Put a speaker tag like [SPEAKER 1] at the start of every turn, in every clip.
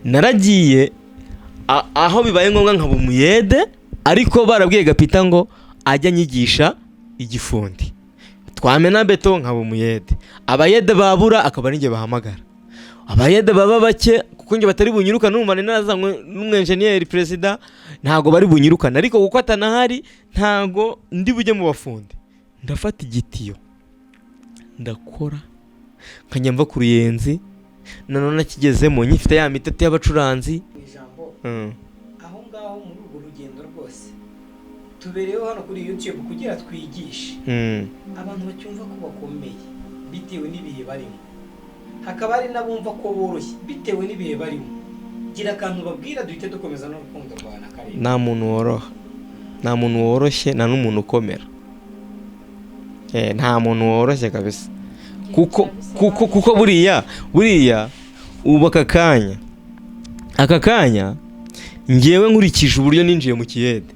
[SPEAKER 1] naragiye aho bibaye ngombwa nkaba umuyede, ariko barabwiye Gapita ngo ajya nyigisha igifundi, twamena beto nkaba umuyede, abayede babura akaba ninjye bahamagara, abayede baba bake kuko nje batari bunyirukana n'umane nazanywe n'umwenjeniyeri president, ntago bari bunyirukana, ariko kuko atanahari ntago ndi bujye mu bafundi, ndafata igitiyo ndakora nkanyamva ku Ruyenzi, nanone kigezemo nyifite ya mitete y'abacuranzi
[SPEAKER 2] ijambo aho ngaho muri urwo rugendo rwose tubereyeho hano kuri YouTube kugira twigishe abantu bacyumva ko bakomeye bitewe n'ibihe barimo, hakaba ari nabumva ko boroshye bitewe n'ibihe barimo. Gira akantu babwira duhite dukomeza no rukundo rwa na Karine.
[SPEAKER 1] Nta muntu woroha, nta muntu woroshye, nta n'umuntu ukomera, nta muntu woroshye kabisa, kuko buriya ubu aka kanya ngewe nkurikije uburyo ninjiye mu kiyede,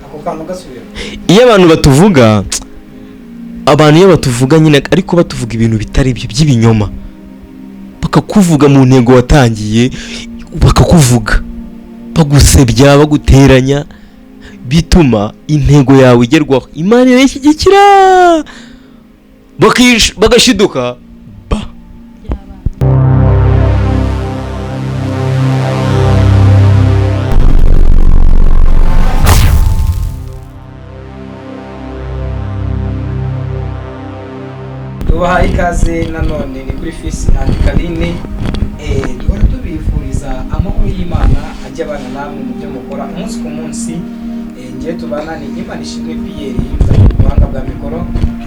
[SPEAKER 2] ako kantu gasubira
[SPEAKER 1] iyo abantu batuvuga nyine, ariko batuvuga ibintu bitari byo by'ibinyoma, bakakuvuga mu ntego watangiye, bakakuvuga bagusebya baguteranya, bituma intego yawe igerwaho, Imana irashyigikira bagashiduka
[SPEAKER 2] tubahaye ikaze nanone ni kuri Fils and Karine. Duhora tubifuriza amahoro y'Imana ajya abana namwe mu byo mukora umunsi ku munsi. Ngiye tubana ni Imana ishimwe Pierre yuzanye ubuhanga bwa mikoro,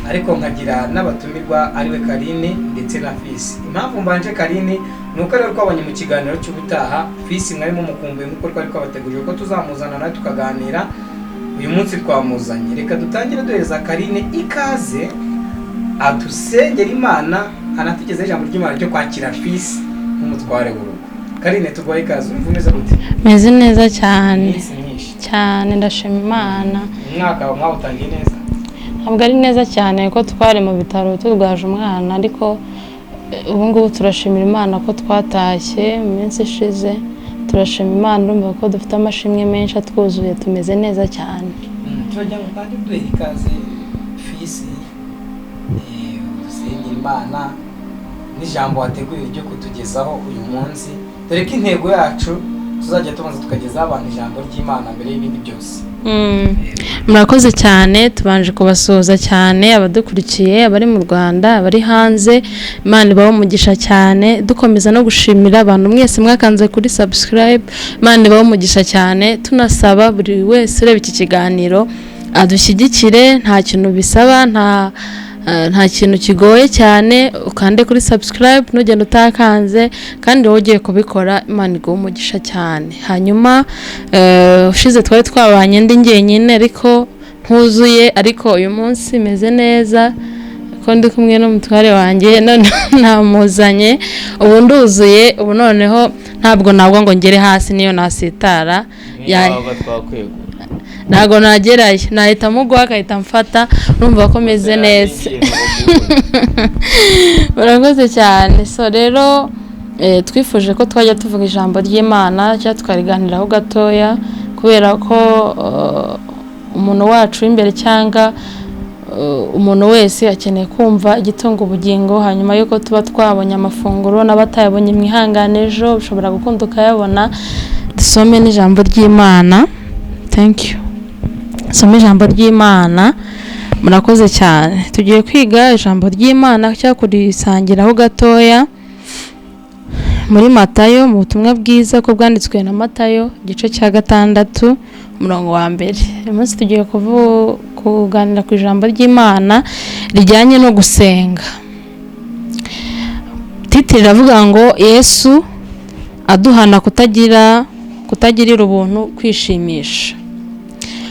[SPEAKER 2] ariko nkagira n'abatumirwa ariwe Karine ndetse na Fils. Impamvu mbanje Karine nuko rero twabonye mu kiganiro cy'ubutaha Fils mwarimo mukumbuye nkuko twari twabategurije ko tuzamuzana nawe tukaganira, uyu munsi twamuzanye. Reka dutangire duheza Karine ikaze adusengera Imana, anatugeze ijambo ry'Imana ryo kwakira Fils nk'umutware w'urugo. Karine tugoye ikaze, umeze gute?
[SPEAKER 3] Meze neza cyane ndashima Imana.
[SPEAKER 2] Umwaka mwawutangiye neza?
[SPEAKER 3] Ntabwo ari neza cyane ko twari mu bitaro turwaje umwana, ariko ubu ngubu turashimira Imana ko twatashye mu minsi ishize, turashima Imana urumva ko dufite amashimwe menshi atwuzuye, tumeze neza cyane.
[SPEAKER 2] Turajya ngo kandi duhe ikaze Fils, dusengera Imana n'ijambo wateguye ryo kutugezaho uyu munsi, dore ko intego yacu tuzajya tubanza tukagezaho abantu ijambo ry'Imana mbere y'ibindi byose.
[SPEAKER 3] Murakoze cyane, tubanje kubasuhuza cyane abadukurikiye, abari mu Rwanda, abari hanze, Imana ibaho umugisha cyane, dukomeza no gushimira abantu mwese mwakanze kuri subscribe, Imana ibaho umugisha cyane, tunasaba buri wese ureba iki kiganiro adushyigikire, nta kintu bisaba, nta kintu kigoye cyane, ukande kuri subscribe nugenda utakanze, kandi wowe ugiye kubikora Imana iguha umugisha cyane. Hanyuma ushize twari twabanye ndi njyenyine ariko ntuzuye, ariko uyu munsi meze neza ko ndi kumwe n'umutware wanjye, none namuzanye, ubu nduzuye, ubu noneho ntabwo nabwo ngo ngere hasi niyo nasitara, ntago nagerayo, nahita mugwa akahita mfata, urumva ko meze neza. Murakoze cyane. So rero twifuje ko twajya tuvuga ijambo ry'Imana cyangwa tukariganiraho gatoya, kubera ko umuntu wacu w'imbere cyangwa umuntu wese akeneye kumva igitunga ubugingo, hanyuma yuko tuba twabonye amafunguro n'abatayabonye mwihangane, ejo ushobora gukunda ukayabona. Dusome n'ijambo ry'Imana. Thank you. Some ijambo ry'Imana. Murakoze cyane. Tugiye kwiga ijambo ry'Imana cyangwa kurisangiraho gatoya muri Matayo, mu butumwa bwiza ko bwanditswe na Matayo igice cya 6 umurongo wa 1. Uyu munsi tugiye kuganira ku ijambo ry'Imana rijyanye no gusenga. Titiri iravuga ngo Yesu aduhana kutagirira ubuntu kwishimisha.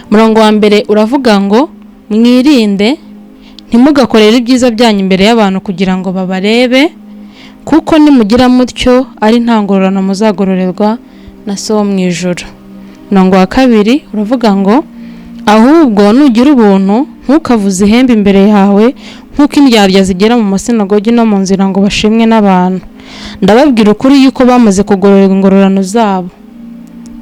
[SPEAKER 3] Umurongo wa 1 uravuga ngo mwirinde ntimugakorere ibyiza byanyu imbere y'abantu kugira ngo babarebe, kuko nimugira mutyo ari nta ngororano muzagororerwa na So wo mu ijuru. Umurongo wa 2 uravuga ngo ahubwo nugira ubuntu ntukavuze ihembe imbere yawe nk'uko indyarya zigera mu masinagogi no mu nzira ngo bashimwe n'abantu. ndababwira ukuri yuko bamaze kugororerwa ingororano zabo.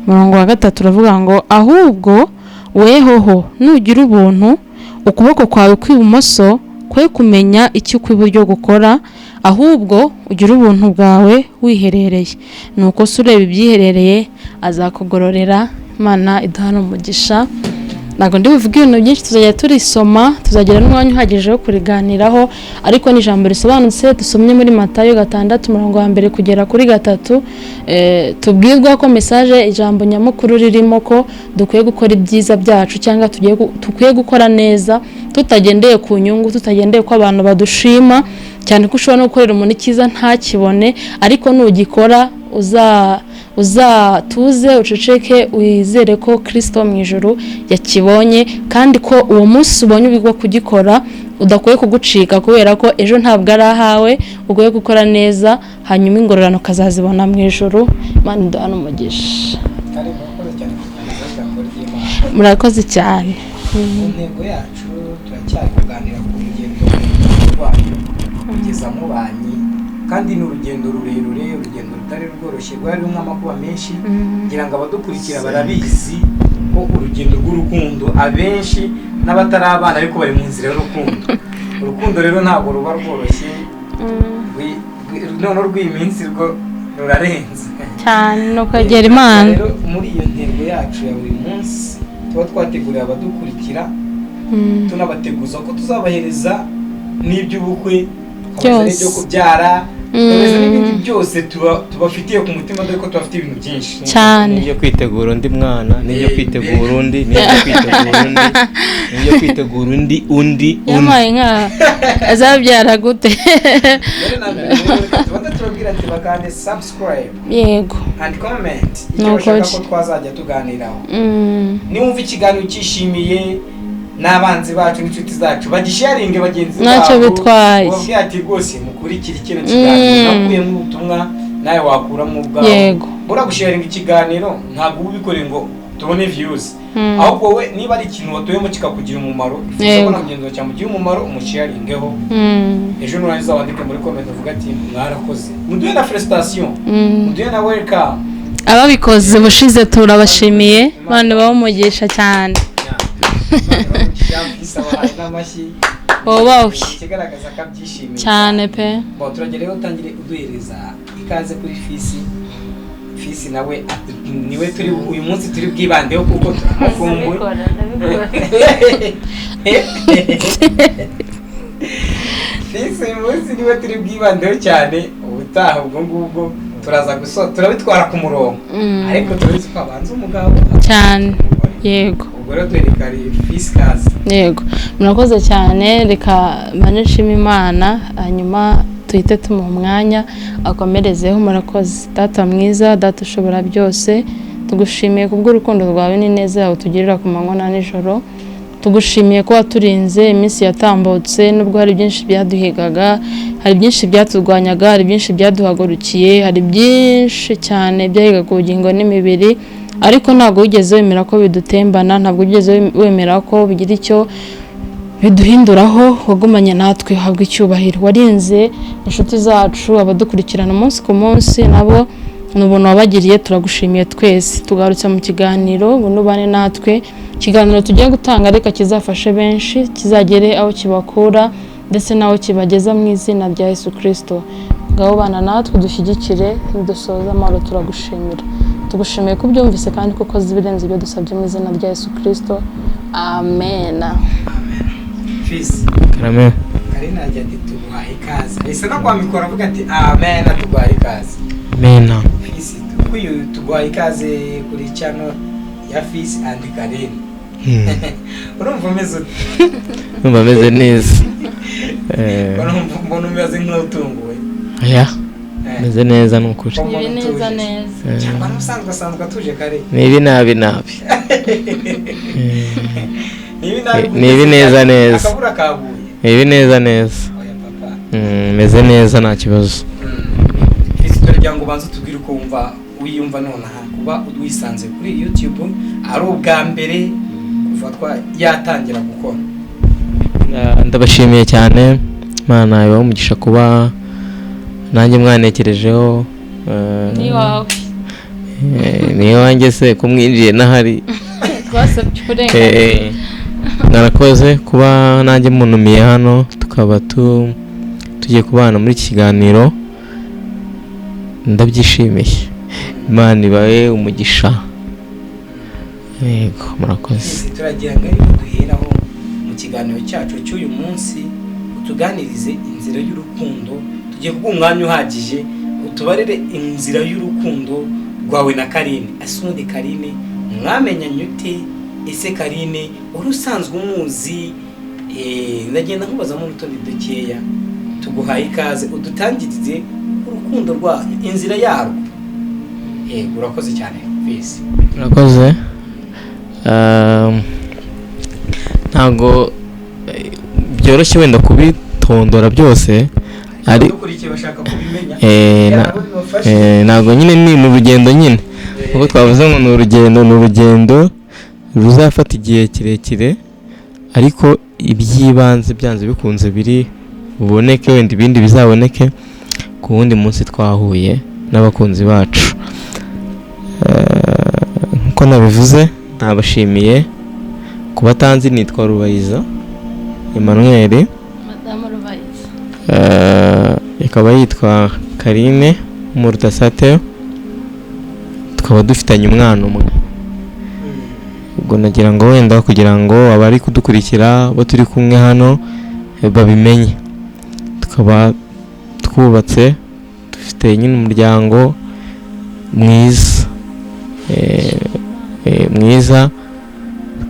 [SPEAKER 3] Umurongo wa 3 uravuga ngo ahubwo wehoho nugira ubuntu ukuboko kwawe kw'ibumoso kwe kumenya icyo kw'iburyo gukora, ahubwo ugira ubuntu bwawe wiherereye, nuko se ureba ibyiherereye azakugororera. Imana iduhana umugisha. Ntabwo ndi buvuge ibintu byinshi, tuzajya turisoma, tuzagira n'umwanya uhagije wo kuriganiraho, ariko ni ijambo risobanutse dusomye muri Matayo 6 umurongo wa 1 kugera kuri 3. Tubwirwa ko message ijambo nyamukuru ririmo ko dukwiye gukora ibyiza byacu cyangwa tukwiye gukora neza, tutagendeye ku nyungu, tutagendeye ko abantu badushima, cyane ko ushobora no gukorera umuntu icyiza ntakibone, ariko nugikora uzatuze uceceke wizere ko Kristo mu ijuru yakibonye, kandi ko uwo munsi ubonye ubwo kugikora udakwiye kugucika, kubera ko ejo ntabwo ari ahawe, ugoye gukora neza hanyuma ingororano kazazibona mu ijuru. Imana iduhana umugisha. Murakoze cyane.
[SPEAKER 2] Intego yacu turacyari kuganira ku rugendo rwacu kugeza mu banyi, kandi ni urugendo rurerure, urugendo rutari rworoshye, rwari rumwe amakuba menshi. Ngira ngo abadukurikira barabizi ko urugendo rw'urukundo abenshi n'abatari abana ariko bari mu nzira y'urukundo. Urukundo rero ntabwo ruba rworoshye, none rw'iyi minsi rwo rurarenze
[SPEAKER 3] cyane no kwegera Imana.
[SPEAKER 2] Rero muri iyo ntego yacu ya buri munsi tuba twateguriye abadukurikira, tunabateguza ko tuzabahereza n'iby'ubukwe, n'ibyo kubyara, n'ibindi byose tubafitiye ku mutima, dore ko tubafitiye ibintu byinshi
[SPEAKER 3] cyane,
[SPEAKER 1] n'ibyo kwitegura undi mwana, n'ibyo kwitegura undi, n'ibyo kwitegura undi, n'ibyo kwitegura undi
[SPEAKER 3] yamaye nka azabyara gute.
[SPEAKER 2] tuba turabwira ati bakande subscribe,
[SPEAKER 3] yego,
[SPEAKER 2] and comment icyo bashaka ko twazajya tuganiraho. Niwumva ikiganiro cyishimiye, n'abanzi bacu n'inshuti zacu bagisharinge bagenzi babo,
[SPEAKER 3] ntacyo bitwaye,
[SPEAKER 2] ubabwira ati rwose mukurikira kino kiganiro, nakuyemo ubutumwa nawe wakuramo ubwawe.
[SPEAKER 3] yego,
[SPEAKER 2] bura gusharinga ikiganiro ntabwo ubikoreye ngo tubone views, ahubwo we niba ari ikintu watuyemo kikakugira umumaro, ifuza na mugenzi wawe cyamugira umumaro, umusharingeho. Ejo nurangiza wandike muri comment uvuga ati mwarakoze, muduhe na felicitation, muduhe na welcome.
[SPEAKER 3] ababikoze bushize turabashimiye, Imana bawumugisha cyane.
[SPEAKER 2] Kigaragaza ko abyishimiye
[SPEAKER 3] cyane pe.
[SPEAKER 2] Turagera rero utangire uduhereza ikaze kuri Fisi nawe niwe turi uyu munsi turi bwibandeho kuko turakumbuye. Fisi uyu munsi niwe turi bwibandeho cyane, ubutaha ubwo ngubwo turabitwara ku murongo, ariko turabizi ko abanza umugabo
[SPEAKER 3] cyane. Yego,
[SPEAKER 2] ubwo rero twerekare Fisi kazi.
[SPEAKER 3] Yego, murakoze cyane. Reka manishima Imana, hanyuma tuhite tumuha umwanya akomerezeho. Murakoze Data mwiza, Data ushobora byose, tugushimiye kubw'urukundo rwawe n'ineza yawe tugirira ku manywa na nijoro. Tugushimiye ko waturinze iminsi yatambutse, nubwo hari byinshi byaduhigaga, hari byinshi byaturwanyaga, hari byinshi byaduhagurukiye, hari byinshi cyane byahigaga ubugingo n'imibiri, ariko ntabwo wigeze wemera ko bidutembana, ntabwo wigeze wemera ko bigira icyo biduhinduraho. Wagumanye natwe, habwa icyubahiro. Warinze inshuti zacu, abadukurikirana umunsi ku munsi, nabo n'ubuntu wabagiriye, turagushimiye twese. Tugarutse mu kiganiro ngo nubane natwe, ikiganiro tugiye gutanga reka kizafashe benshi, kizagere aho kibakura ndetse naho kibageza mu izina rya Yesu Kristo. Ngaho bana natwe, dushyigikire, nidusoza amahoro. Turagushimira, tugushimiye ko ubyumvise kandi ko ukoze ibirenze ibyo dusabye mu izina rya Yesu Kristo. Amen.
[SPEAKER 2] Fisi
[SPEAKER 1] amen.
[SPEAKER 2] Karina ajya tuguhaye ikaze, ese no kwamikora avuga ati amen, tuguhaye ikaze.
[SPEAKER 1] Amen.
[SPEAKER 2] Fisi tuguhaye ikaze kuri channel ya Fisi and Karina. Urumva umeze ute?
[SPEAKER 1] Numva meze neza.
[SPEAKER 2] Mbona umeze nk'utunguwe.
[SPEAKER 1] Aya, meze neza n'ukuri.
[SPEAKER 3] Ibi neza neza.
[SPEAKER 2] Cyangwa n'usanzwe atuje kare.
[SPEAKER 1] Nibi nabi. Nibi neza neza.
[SPEAKER 2] Akabura kaguye.
[SPEAKER 1] Nibi neza neza.
[SPEAKER 2] Oya papa.
[SPEAKER 1] Meze neza nta kibazo.
[SPEAKER 2] Fisi turajya ngo ubanze tubwire uko wiyumva nonaha kuba udwisanze kuri YouTube ari ubwa mbere kufatwa yatangira gukora.
[SPEAKER 1] Ndabashimiye cyane, Imana ibahe umugisha kuba nanjye mwanekerejeho
[SPEAKER 3] ni wawe
[SPEAKER 1] niyo wanjye se kumwinjiye n'ahari
[SPEAKER 3] twasabye uburenganzira
[SPEAKER 1] mwarakoze kuba nanjye munumiye hano tukaba tugiye kubana muri iki kiganiro ndabyishimiye. Imana ibahe umugisha. Yego murakoze.
[SPEAKER 2] turagira ngo ariko duheraho mu kiganiro cyacu cy'uyu munsi utuganirize inzira y'urukundo, tugiye kuguha umwanya uhagije utubarire inzira y'urukundo rwawe na Carine. Ese ubundi Carine mwamenyanye ute? Ese Carine wari usanzwe umuzi? Ndagenda nkubazamo utundi dukeya, tuguhaye ikaze udutangirize urukundo rwanyu, inzira yarwo. Urakoze cyane Fils.
[SPEAKER 1] Murakoze. Ntago byoroshye wenda kubitondora byose, ari ntago nyine ni mu rugendo nyine kuko twavuze ngo ni urugendo ruzafata igihe kirekire, ariko iby'ibanze byanze bikunze biri buboneke, wenda ibindi bizaboneke ku wundi munsi twahuye n'abakunzi bacu. Nkuko nabivuze nabashimiye. Ku batanzi nitwa Rubayiza Emmanuel,
[SPEAKER 3] Madamu Rubayiza
[SPEAKER 1] ikaba yitwa Carine Murtasate, tukaba dufitanye umwana umwe. Ubwo nagira ngo wenda kugira ngo abari kudukurikira bo turi kumwe hano babimenye, tukaba twubatse dufite nyine umuryango mwiza mwiza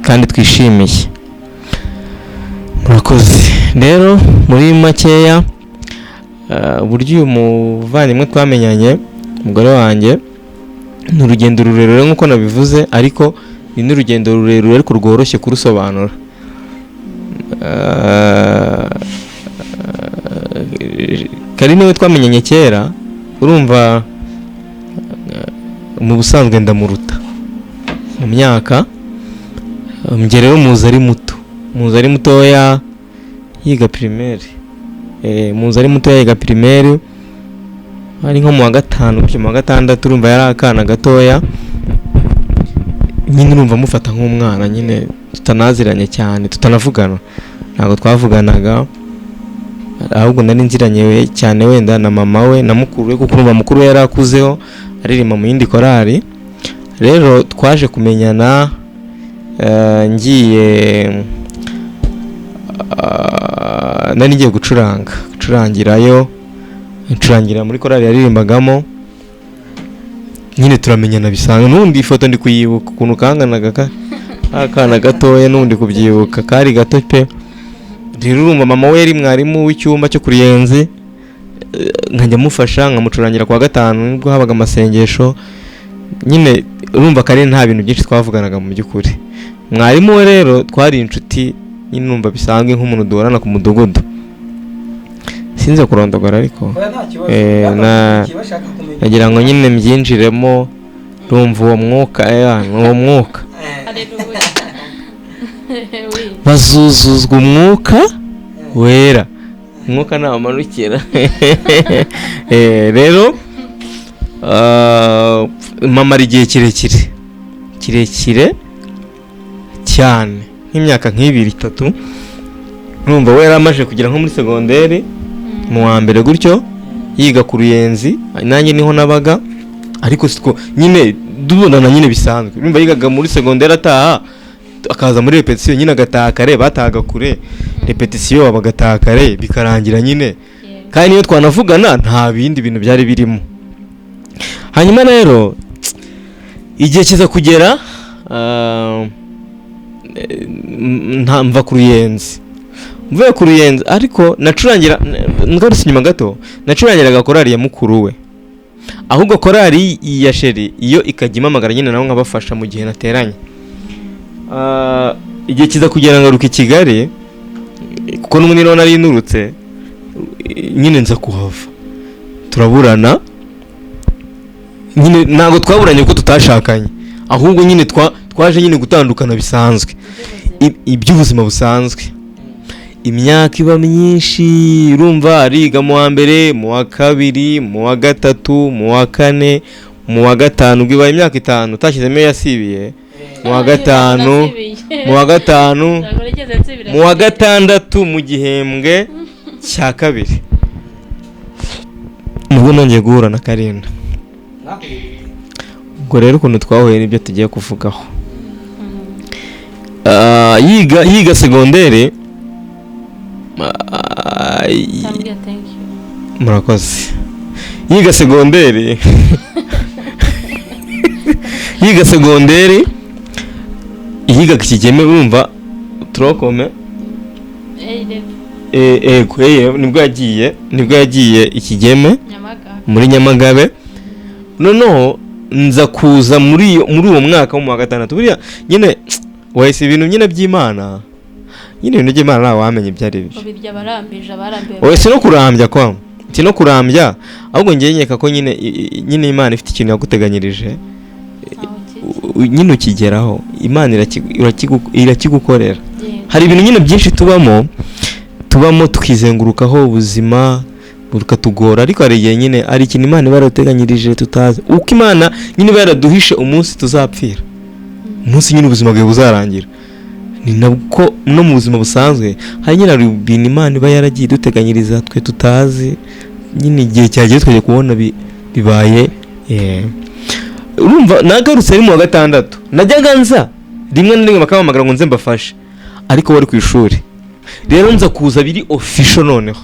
[SPEAKER 1] kandi twishimiye. Murakoze. Rero muri makeya uburyo uyu muvandimwe twamenyanye, umugore wanjye, ni urugendo rurerure nk'uko nabivuze, ariko ni n'urugendo rurerure ariko rworoshye kurusobanura. Carine we twamenyanye kera, urumva mu busanzwe ndamuruta mu myaka, njye rero muzi ari mutoya yiga primaire, muzi ari mutoya yiga primaire, ari nko mu wa gatanu mu wa gatandatu, urumva yari akana gatoya nyine, urumva mufata nk'umwana nyine, tutanaziranye cyane, tutanavugana, ntabwo twavuganaga, ahubwo nari nziranye cyane wenda na mama we na mukuru we, kuko urumva mukuru we yari akuzeho aririmba mu yindi korali. Rero twaje kumenyana nari ngiye gucurangira muri korali yaririmbagamo, nyine turamenyana bisanzwe. N'undi ifoto ndi kuyibuka ukuntu kanganaga akana gatoya, n'undi kubyibuka kari gato pe. Rero urumva mama we yari mwarimu w'icyumba cyo kuruyenzi, nkajya mufasha nkamucurangira kwa gatanu nibwo habaga amasengesho. Nyine urumva Carine nta bintu byinshi twavuganaga mu by'ukuri. Mwarimu we rero twari inshuti nyine, numva bisanzwe nk'umuntu duhorana ku mudugudu. Sinze kurondogora ariko nagira ngo nyine mbyinjiremo, rumva uwo mwuka bazuzuzwa umwuka wera, umwuka ntawamanukira. Rero mama ari igihe kirekire cyane, nk'imyaka nk'ibiri itatu, urumva we yaramaje kugera nko muri segonderi mu wa mbere gutyo, yiga ku Ruyenzi, nanjye niho nabaga, ariko siko nyine dubonana nyine bisanzwe. Urumva yigaga muri segonderi ataha akaza muri repetition, nyine agataha kare, batahaga kure repetition bagataha kare bikarangira nyine, kandi niyo twanavugana nta bindi bintu byari birimo. Hanyuma rero igihe kiza kugera, mva ku Ruyenzi, mvuye ku Ruyenzi, ariko ngarutse inyuma gato, nacurangiraga korali ya mukuru we, ahubwo korali ya sheri iyo ikajya impamagara nyine nawe nkabafasha mu gihe nateranye. Igihe kiza kugera ngaruka i Kigali, kuko n'ubundi naho nari nurutse, nyine nza kuhava turaburana. Nyine ntabwo twaburanye kuko tutashakanye, ahubwo nyine twaje nyine gutandukana bisanzwe, iby'ubuzima busanzwe. imyaka iba myinshi, urumva ariga mu wa mbere, mu wa kabiri, mu wa gatatu, mu wa kane, mu wa gatanu, ubwo ibaye imyaka 5 utashyizemo yasibiye, mu wa gatanu, mu wa gatanu, mu wa gatandatu mu gihembwe cya kabiri nubwo nongeye guhura na Karinda. Ubwo rero ukuntu twahuye nibyo tugiye kuvugaho. Yiga segondere, murakoze. Yiga segondere yiga segondere, yiga Kigeme, urumva turokome nibwo yagiye Ikigeme muri Nyamagabe. Noneho nza kuza muri uwo mwaka mu wa gatandatu, buriya nyine wahise ibintu nyine by'Imana, nyine ibintu by'Imana ntawe wamenye ibyo ari byo. Wahise no kurambya kwa no kurambya, ahubwo ngiye nkeka ko nyine Imana ifite ikintu yaguteganyirije, nyine ukigeraho Imana irakigukorera. Hari ibintu nyine byinshi tubamo tukizengurukaho, ubuzima bukatugora, ariko hari igihe nyine ari ikintu Imana iba yarateganyirije tutazi, uko Imana nyine iba yaraduhishe umunsi tuzapfira, umunsi nyine ubuzima bwawe buzarangira. Ni nabwo no mu buzima busanzwe hari nyine ibintu Imana iba yaragiye duteganyiriza twe tutazi, nyine igihe cyagiye twajya kubona bibaye. Urumva nagarutse ari mu wa gatandatu, najyaga nza rimwe na rimwe bakampamagara ngo nze mbafashe, ariko wari ku ishuri. Rero nza kuza biri official, noneho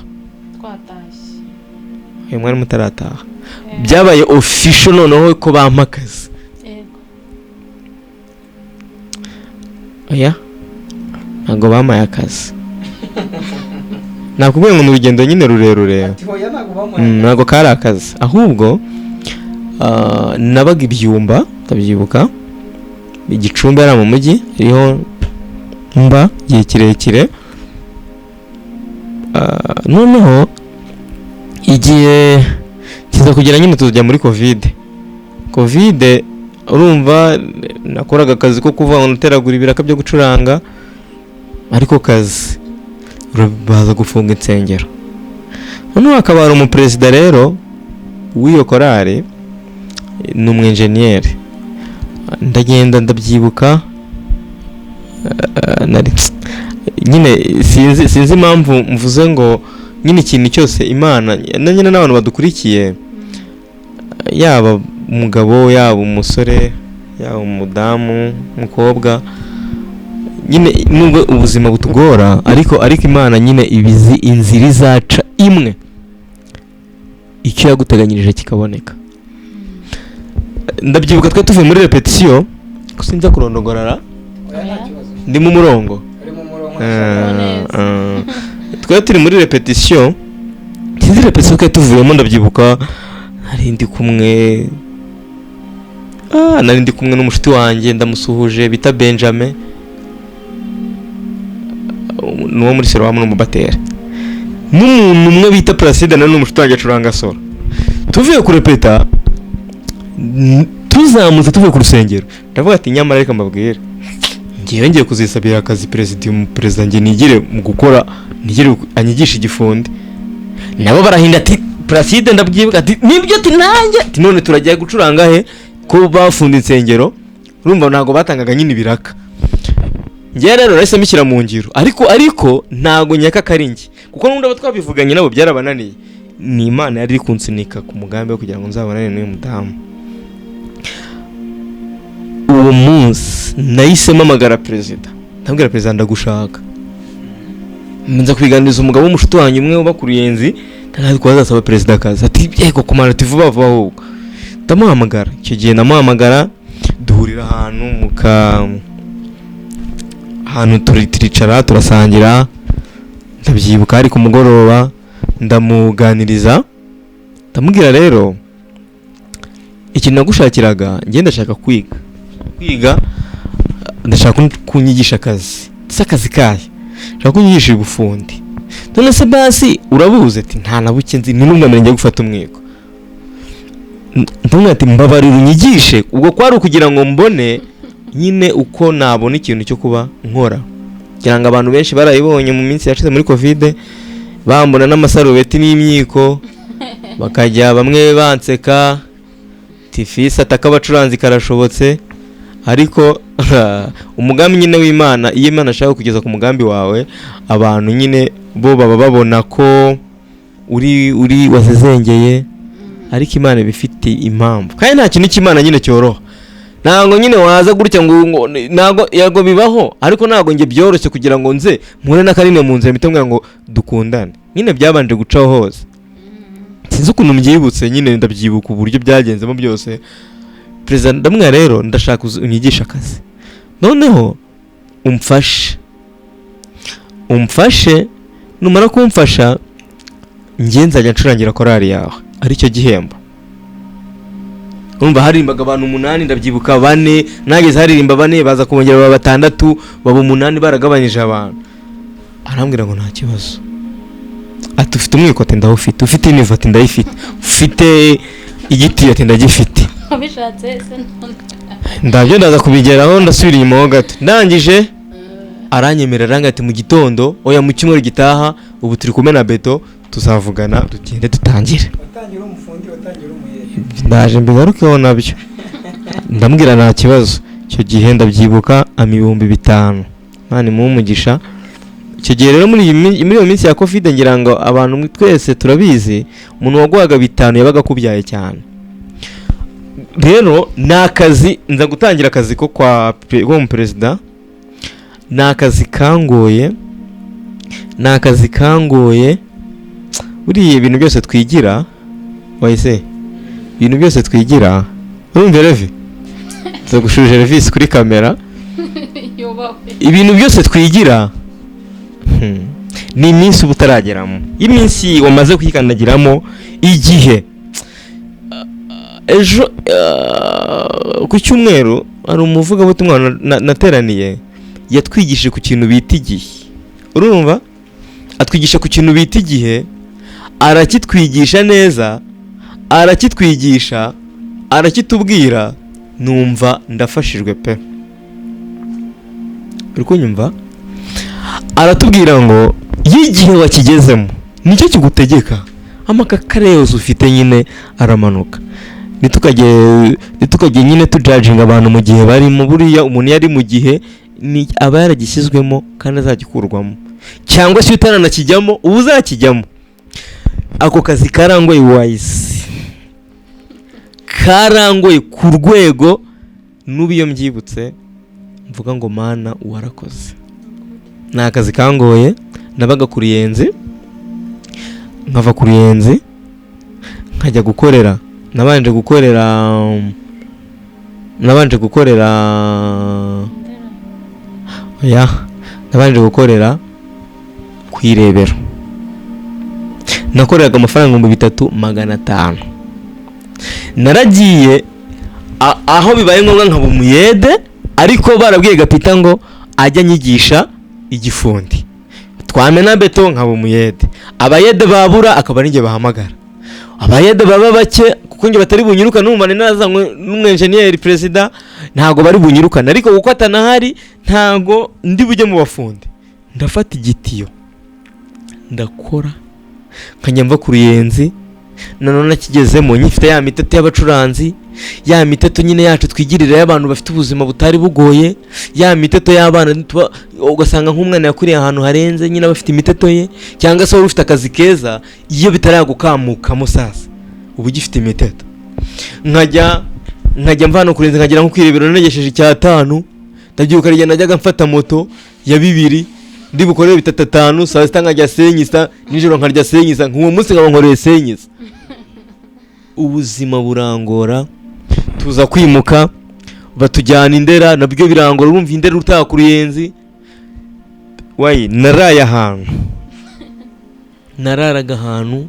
[SPEAKER 1] twatashye mwari mutarataha, byabaye official noneho ko bampa akazi. Oya, ntabwo bampaye akazi. Nakubwiye ngo ni urugendo nyine rurerure, ntabwo kari akazi, ahubwo nabaga Ibyumba, ndabyibuka, Igicumbi ari mu mujyi, ariho mba igihe kirekire. Noneho igihe kiza kugera nyine tujya muri covid, urumva nakoraga akazi ko kuva guteragura ibiraka byo gucuranga, ariko kazi baza gufunga insengero. Noneho akaba ari umuperezida rero w'iyo korari, ni umwenjeniyeri. Ndagenda ndabyibuka, nyine sinzi impamvu mvuze ngo nyine ikintu cyose Imana nyine n'abantu badukurikiye, yaba umugabo, yaba umusore, yaba umudamu, umukobwa, nyine nubwo ubuzima butugora, ariko Imana nyine ibizi inzira izaca imwe, icyo yaguteganyirije kikaboneka. Ndabyibuka twe tuvuye muri repetition, sinza kurondogorara, ndi mu murongo, twe turi muri repetition, sinzi repetition twe tuvuyemo. Ndabyibuka nari ndi kumwe n'umushuti wanjye, ndamusuhuje, bita Benjamin, n'uwo muri Seruwamu n'umubatera, n'umuntu umwe bita Placide, na n'umushuti wanjye acuranga solo. Tuvuye kurepeta, tuzamutse tuvuye ku rusengero, ndavuga ati nyamara reka mbabwire, ngiye kuzisabira akazi perezida ngiye nigire mu gukora, nigire anyigisha igifundi. Nabo barahinda ati Placide, ndabyibuka ati nibyo, ati nanjye, ati none turagiye gucuranga he ko bafunze insengero. Urumva ntago batangaga nyine ibiraka. Ngiye rero nahise mishyira mu ngiro, ariko ntago nyaka karingi, kuko n'undi abo twabivuganye nabo byarabananiye. Ni Imana yari kunsunika ku mugambi wo kugira ngo nzabonane n'uyu mudamu. Uwo munsi nahise mpamagara perezida, ndabwira perezida ndagushaka. Nza kwiganiriza umugabo w'umushuti wanjye umwe uba ku Ruyenzi, ndazi ko azasaba perezida akazi. Ati yego komanda, vuba vuba ahubwo. Ndamuhamagara, icyo gihe namuhamagara, duhurira ahantu turicara turasangira. Ndabyibuka ari ku mugoroba, ndamuganiriza, ndamubwira rero ikintu nagushakiraga, njye ndashaka kwiga, ndashaka kunyigisha akazi. Akazi kahe? Ndashaka kunyigisha ubufundi. None se basi urabuze? Ati nta nabuke nzi, ni n'umwe ngiye gufata umwiko. Ndamubwira ati mbabarira unyigishe, ubwo kwari kugira ngo mbone nyine uko nabona ikintu cyo kuba nkora. kugira ngo abantu benshi barayibonye mu minsi yashize muri covid, bambona n'amasarubeti n'imyiko, bakajya bamwe banseka tifisi ataka abacuranzi karashobotse. Ariko umugambi nyine w'Imana, iyo Imana ashaka kugeza ku mugambi wawe, abantu nyine bo baba babona ko uri wasezengeye, ariko Imana ibifite impamvu, kandi nta kintu cy'Imana nyine cyoroha. Ntabwo nyine waza gutya ngo ntabwo yago bibaho, ariko ntabwo nge byoroshye kugira ngo nze mpure na Karine mu nzira mitemwe ngo dukundane, nyine byabanje gucaho hose. Sinzi ukuntu mbyibutse, nyine ndabyibuka uburyo byagenzemo byose. Perezida ndamwe rero ndashaka unyigisha akazi, noneho umfashe numara kumfasha njye nzajya ncurangira korali yawe, aricyo gihembo. Urumva haririmbaga abantu 8, ndabyibuka 4, nageze haririmba 4 baza kongera baba 6 baba 8, baragabanyije abantu. Arambwira ngo nta kibazo, ati ufite umwikote ndawufite, ufite inivote ndayifite, ufite igiti ati ndagifite.
[SPEAKER 3] Bishatse se
[SPEAKER 1] ndabyo ndaza kubigeraho, ndasubira inyuma ho gato. Ndangije aranyemerera ati mu gitondo oya mu cyumweru gitaha ubu turi kumena beto, tuzavugana tugende dutangire.
[SPEAKER 2] Watangira umufundi, watangira umuyede.
[SPEAKER 1] Ndaje mbigarukeho nabyo. Ndambwira nta kibazo. Icyo gihe ndabyibuka amibumbi 5. Mani mu umugisha. Icyo gihe rero muri iyo minsi ya covid ngira ngo abantu twese turabizi, umuntu wagwaga 5 yabaga kubyaye cyane. Rero nakazi nza gutangira akazi ko kwa mu perezida, nakazi kangoye buriye ibintu byose twigira wayise, ibintu byose twigira urumva Revi zo gushuje Revis kuri kamera, ibintu byose twigira ni iminsi ubutarageramo, iminsi wamaze kwikandagiramo igihe. Ejo ku cyumweru ari umuvuga butumwa nateraniye, yatwigishije ku kintu bita igihe. Urumva atwigisha ku kintu bita igihe, arakitwigisha neza, arakitubwira, numva ndafashijwe pe. Uri kunyumva? Aratubwira ngo y'igihe wakigezemo nicyo kigutegeka, amakakare yose ufite nyine aramanuka. Nitukajye nyine tujudginga abantu mu gihe bari mu buriya, umuntu yari mu gihe ni aba yaragishyizwemo kandi azagikurwamo, cyangwa se utaranakijyamo ubu uzakijyamo. Ako kazi karangoye wise, karangoye ku rwego n'ubiyo mbyibutse mvuga ngo Mana warakoze. Ni akazi kangoye, nabaga ku Ruyenzi, nkava ku Ruyenzi nkajya gukorera, nabanje gukorera ku Irebero. Nakoreraga amafaranga 3,500. Naragiye aho bibaye ngombwa nkaba umuyede, ariko barabwiye Gapita ngo ajya nyigisha igifundi. Twamena beto nkaba umuyede, abayede babura akaba ari nge bahamagara. Abayede baba bake kuko nge batari bunyirukana, n'umane nazanywe n'umwenjeniyeri perezida, ntago bari bunyirukana, ariko kuko atanahari ntago ndi bujye mu bafundi. Ndafata igitiyo ndakora, nkajya mva ku Ruyenzi, nanone kigezemo nyifite ya miteto y'abacuranzi, ya miteto nyine yacu twigirira y'abantu bafite ubuzima butari bugoye, ya miteto y'abana ugasanga nk'umwana yakuriye ahantu harenze nyine bafite imiteto ye, cyangwa se wari ufite akazi keza, iyo bitaragukamukamo sasa ubu gifite imiteto. Nkajya mvana ku Ruyenzi nkagera nko kwirebera nagesheje 5, ndabyuka rya najyaga mfata moto ya 2, ndi bukorere 3-5, saa sita nkajya senyisa, nijoro nkarya senyisa, nk'uwo munsi nkaba nkoreye senyisa. Ubuzima burangora, tuza kwimuka batujyana Indera, nabyo birangora. Urumva Indera utaha ku Ruyenzi, wayi naraye ahantu, nararaga ahantu.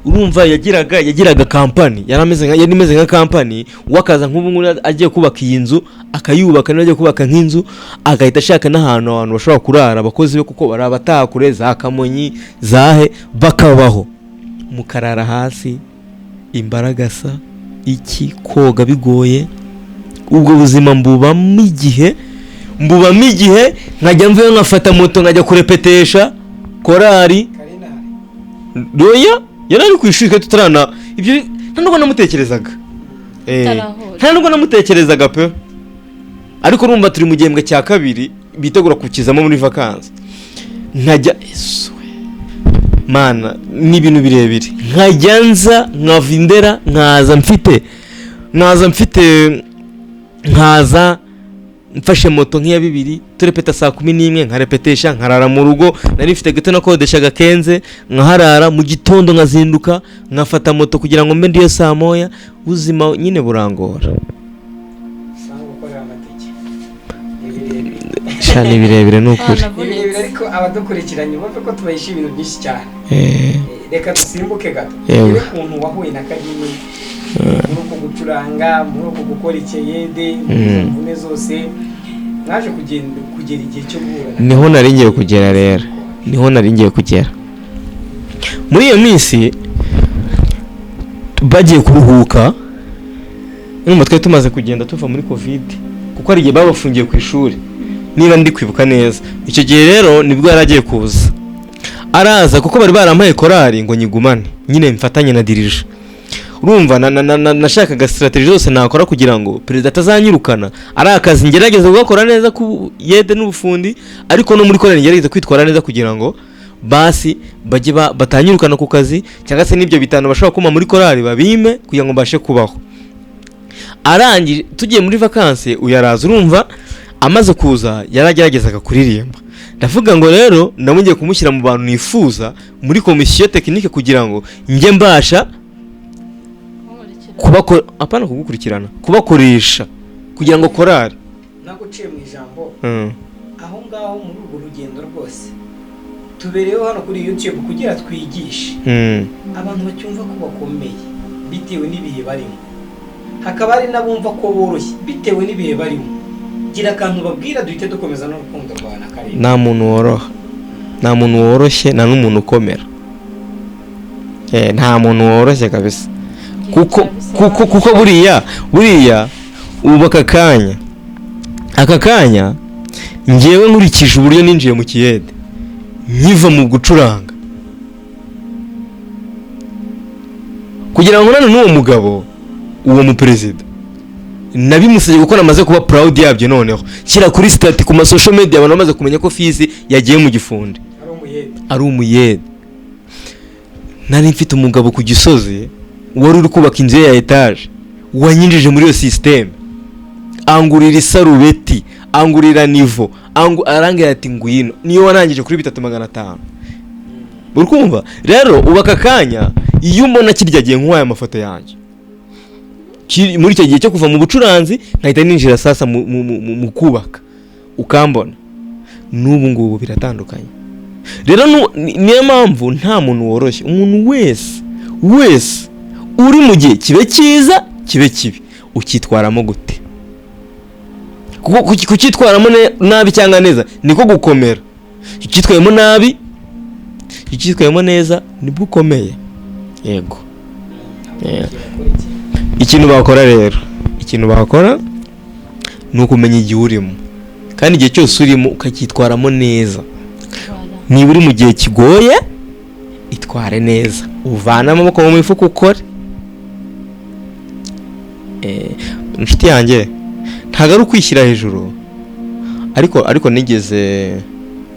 [SPEAKER 1] Urumva yagiraga company, yari imeze nka company, wakaza nk'ubu agiye kubaka iyi nzu akayubaka, n'agiye kubaka nk'inzu agahita ashaka n'ahantu abantu bashobora kurara abakozi be, kuko bari abataha kure za Kamonyi zahe, bakabaho mukarara hasi, imbaragasa iki koga bigoye. Ubwo buzima mbubamo igihe mbubamo igihe nkajya mvuye nkafata moto nkajya kurepetesha korari doya yari ari ku ishuri twe tutarana ibyo nta nubwo namutekerezaga nta nubwo namutekerezaga pe ariko urumva turi mu gihembwe cya kabiri bitegura kukizamo muri vacances nkajya mana ni ibintu birebire nkajya nza nkavindera nkaza mfashe moto nk'iya 2 turepeta saa 11 nkarepetesha nkarara mu rugo nari mfite gato nakodeshaga kenze nkaharara mu gitondo nkazinduka nkafata moto kugira ngo mbe ndiyo saa moya ubuzima nyine burangora shani birebire n'ukuri
[SPEAKER 2] ariko abadukurikiranye bumve ko tubayisha ibintu byinshi cyane reka dusimbuke gato ere kuntu wahuye na Karini muri uko gucuranga muri uko gukora ikiyede mvune zose mwaje kugera igihe cyo guhura
[SPEAKER 1] niho nari ngiye kugera rero muri iyo minsi bagiye kuruhuka n'umwe twari tumaze kugenda tuva muri covid kuko ari igihe babafungiye ku ishuri niba ndi kwibuka neza icyo gihe rero nibwo yaragiye kuza araza kuko bari barampaye korari ngo nyigumane nyine mfatanye na dirije urumva nashakaga strategy zose nakora kugira ngo perezida atazanyirukana ari akazi ngerageza gukora neza ku yede n'ubufundi ariko no muri korari ngerageza kwitwara neza kugira ngo basi bajye batanyirukana ku kazi cyangwa se n'ibyo bitano bashobora kuma muri korari babime kugira ngo mbashe kubaho arangije tugiye muri vacances uyaraza urumva amaze kuza yarageragezaga kuririmba ndavuga ngo rero ndamugiye kumushyira mu bantu nifuza muri komisiyo technique kugira ngo nge mbasha kubakoresha kugira ngo korari
[SPEAKER 2] naguciye mu ijambo aho ngaho muri urwo rugendo rwose tubereyeho hano kuri YouTube kugira twigishe abantu bacyumva ko bakomeye bitewe n'ibihe barimo hakaba ari nabumva ko boroshye bitewe n'ibihe barimo gira akantu babwira duhite dukomeza n'urukundo rwa na Karini
[SPEAKER 1] nta muntu woroshye nta n'umuntu ukomera nta muntu woroshye kabisa kuko buriya ubu aka kanya ngewe nkurikije uburyo ninjiye mu kiyede nkiva mu gucuranga kugira ngo none n'uwo mugabo uwo mu perezida nabimusabye kuko namaze kuba proud yabyo noneho shyira kuri stati ku social media abantu bamaze kumenya ko Fizi yagiye mu gifundi ari umuyede nari mfite umugabo ku Gisozi wari uri kubaka inzu ya etage wanyinjije muri iyo system angurira isarubeti angurira nivo arangira ati ngwino niyo warangije kuri 3500 urukumva rero ubaka kanya iyo umbona kiryagiye nk'uwaye amafoto yanjye muri icyo gihe cyo kuva mu bucuranzi nkahita ninjira sasa mu kubaka ukambona n'ubu ngubu biratandukanye rero niyo mpamvu nta muntu woroshye umuntu wese uri mu gihe kibe cyiza kibe kibi ukitwaramo gute kuko kukitwaramo nabi cyangwa neza niko gukomera ukitwayemo nabi ukitwayemo neza nibwo ukomeye yego ikintu bakora ni ukumenya igihe urimo kandi igihe cyose urimo ukakitwaramo neza niba uri mu gihe kigoye itware neza uvana amaboko mu mifuka ukore inshuti yanjye ntago ari ukwishyira hejuru ariko nigeze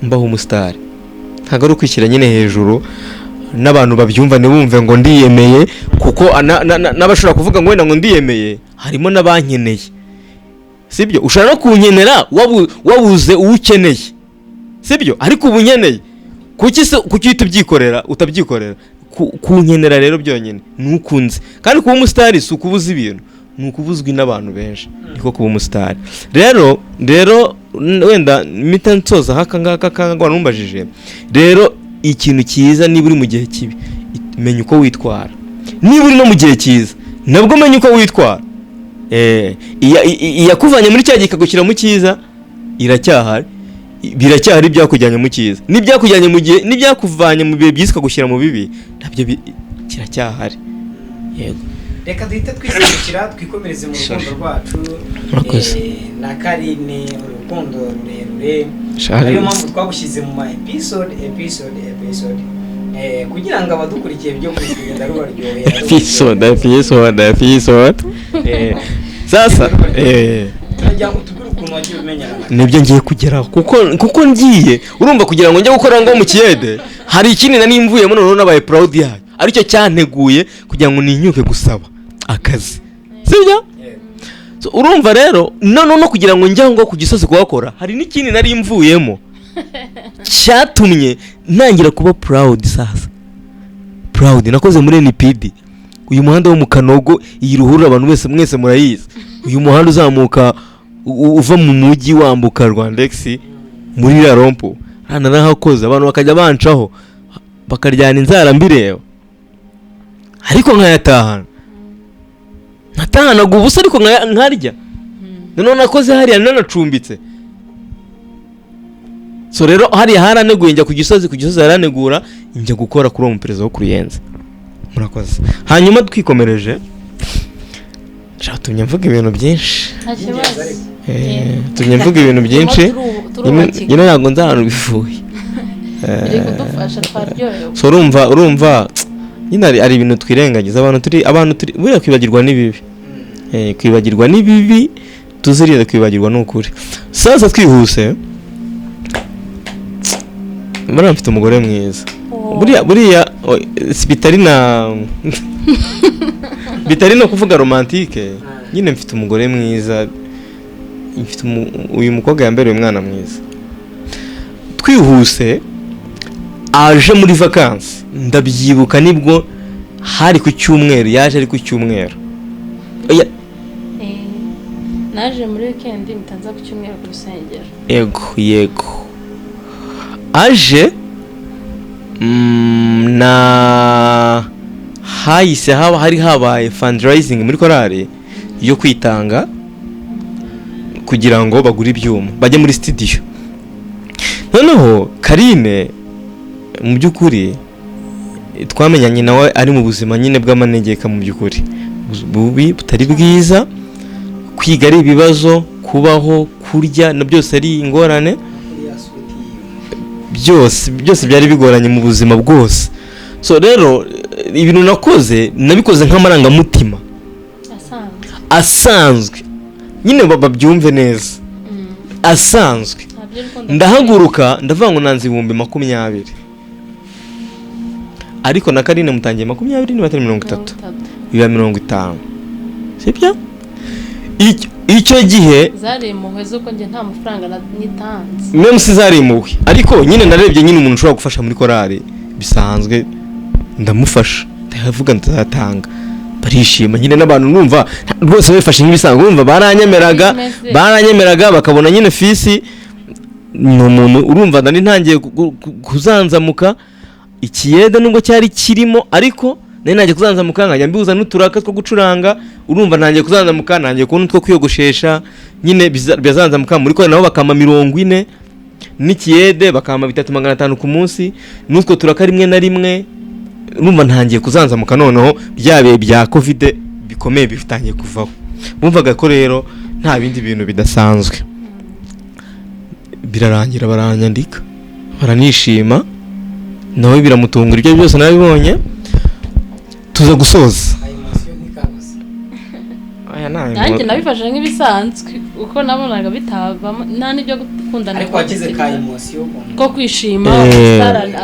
[SPEAKER 1] mbaho umusitari ntago ari ukwishyira nyine hejuru n'abantu babyumva ntibumve ngo ndiyemeye kuko n'abashobora kuvuga ngo wenda ngo ndiyemeye harimo n'abankeneye sibyo ushobora no kunkenera wabuze uwo ukeneye sibyo ariko ubu nkeneye kuki utubyikorera utabyikorera kunkenera rero byonyine nukunze kandi kuba umusitari si ukubuza ibintu ni ukubuzwi n'abantu benshi niko kuba umusitari rero wenda mpita nsoza haka ngaka kangwa numbajije rero ikintu cyiza niba uri mu gihe kibi menya uko witwara niba uri no mu gihe cyiza nabwo menya uko witwara iyakuvanye muri cya gihe ikagushyira mu cyiza iracyahari biracyahari ibyakujyanye mu cyiza n'ibyakujyanye mu gihe n'ibyakuvanye mu bihe byiza ikagushyira mu bibi nabyo kiracyahari yego
[SPEAKER 2] reka duhite twisukira twikomereze mu rukundo rwacu na Karine, urukundo rurerure, ariyo mpamvu twagushyize mu ma episode kugira ngo abadukurikiye byo kugenda rubaryohera
[SPEAKER 1] episode sasa
[SPEAKER 2] turajya utubwira ukuntu wagiye umenyana
[SPEAKER 1] nibyo ngiye kugeraho kuko ngiye urumva kugira ngo njye gukora ngo mu kiyede hari ikindi nari mvuyemo none nabaye proud yayo aricyo cyanteguye kugira ngo ninyuke gusaba akazi sibyo urumva rero no kugira ngo njye ngo ku Gisozi kuhakora hari n'ikindi nari mvuyemo cyatumye ntangira kuba proud. Sasa proud nakoze muri NPD, uyu muhanda wo mu Kanogo, iyi ruhurura abantu mwese murayizi, uyu muhanda uzamuka uva mu mujyi wambuka Rwandex muri la rompo narahakoze, abantu bakajya bancaho bakaryana inzara mbireba, ariko nkayatahana ubusa ariko nkarya none nakoze hariya nanacumbitse. So rero hariya haraneguye njya ku Gisozi haranegura njya gukora kuri uwo muperezida wo kuruyenza. Murakoze. Hanyuma twikomereje tumye mvuga ibintu byinshi. Tumye mvuga ibintu byinshi. Nyine ntabwo nzahana bivuye. So urumva nyine ari ibintu twirengagiza abantu turi buriya kwibagirwa n'ibibi. Kwibagirwa n'ibibi tuzirinde kwibagirwa n'ukuri. Sasa twihuse mbona mfite umugore mwiza. Buriya bitari no kuvuga romantique, nyine mfite umugore mwiza, mfite uyu mukobwa yambereye umwana mwiza. Twihuse aje muri vacances, ndabyibuka nibwo hari ku cyumweru, yaje ari ku cyumweru.
[SPEAKER 3] Naje muri weekend mitanza ku cyumweru ku rusengero.
[SPEAKER 1] Yego aje na hahise hari habaye fundraising muri korali yo kwitanga kugira ngo bagure ibyuma bajye muri studio. Noneho Karine mu byukuri twamenyanye nawe ari mu buzima nyine bw'amanegeka, mu byukuri bubi butari bwiza, kwiga ari ibibazo, kubaho, kurya na byose ari ingorane, byose byari bigoranye mu buzima bwose. So rero ibintu nabikoze nk'amarangamutima asanzwe nyine babyumve neza, asanzwe. Ndahaguruka ndavuga ngo nanze 20,000, ariko na Karine mutangiye 20 niba 30 biba 50, sibyo? Icyo gihe
[SPEAKER 3] zari impuhwe z'uko njye nta mafaranga nitanze,
[SPEAKER 1] meme si zari impuhwe, ariko nyine narebye nyine umuntu ushobora gufasha muri korali bisanzwe, ndamufasha, ndavuga nzatanga, barishima nyine n'abantu numva rwose bifashe nk'ibisanzwe, numva baranyemeraga bakabona nyine fisi n'umuntu, urumva ndani ntangiye kuzanzamuka. Ikiyede nubwo cyari kirimo, ariko nari nagiye kuzanzamuka nkajya mbibuza n'uturaka two gucuranga, urumva ntangiye kuzanzamuka, ntangiye kubona utwo kwiyogoshesha nyine bizanzamuka muri korali, nabo bakama 40 n'ikiyede bakama 3500 ku munsi, n'utwo turaka rimwe na rimwe, urumva ntangiye kuzanzamuka. Noneho byabe bya covid bikomeye bitangiye kuvaho, bumvaga ko rero nta bindi bintu bidasanzwe. Birarangira baranyandika, baranishima, nawe biramutungura, ibyo byose nabibonye. Tuza gusoza
[SPEAKER 3] nanjye nabifashe nk'ibisanzwe uko nabonaga bitavamo nta n'ibyo gukundana,
[SPEAKER 2] ariko wagize ka emotion
[SPEAKER 3] ko kwishima.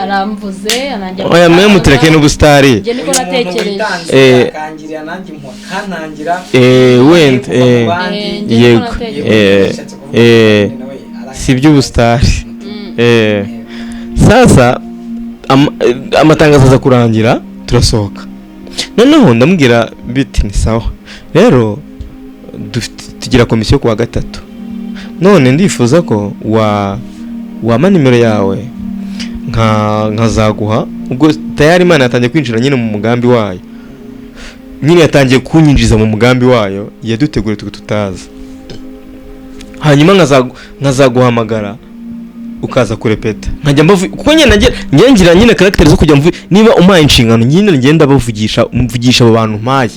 [SPEAKER 3] Aramvuze anangira
[SPEAKER 1] oya mwe mutireke n'ubustari,
[SPEAKER 3] nje niko natekereje
[SPEAKER 2] akangirira nanjye mpo kanangira
[SPEAKER 1] went yego si by'ubustari. Sasa amatangazo aza kurangira, turasohoka. Noneho ndamubwira biti ni sawa, rero tugira komisiyo kuwa gatatu, none ndifuza ko wama nimero yawe nkazaguha. Ubwo tayari Imana yatangiye kwinjira nyine mu mugambi wayo, nyine yatangiye kunyinjiza mu mugambi wayo, yadutegure tutaza. Hanyuma nkazaguhamagara ukaza kurepeta, nkajya kuko ngira nyine character zo kujya niba umpaye inshingano nyine ngenda mvugisha abo bantu mpaye,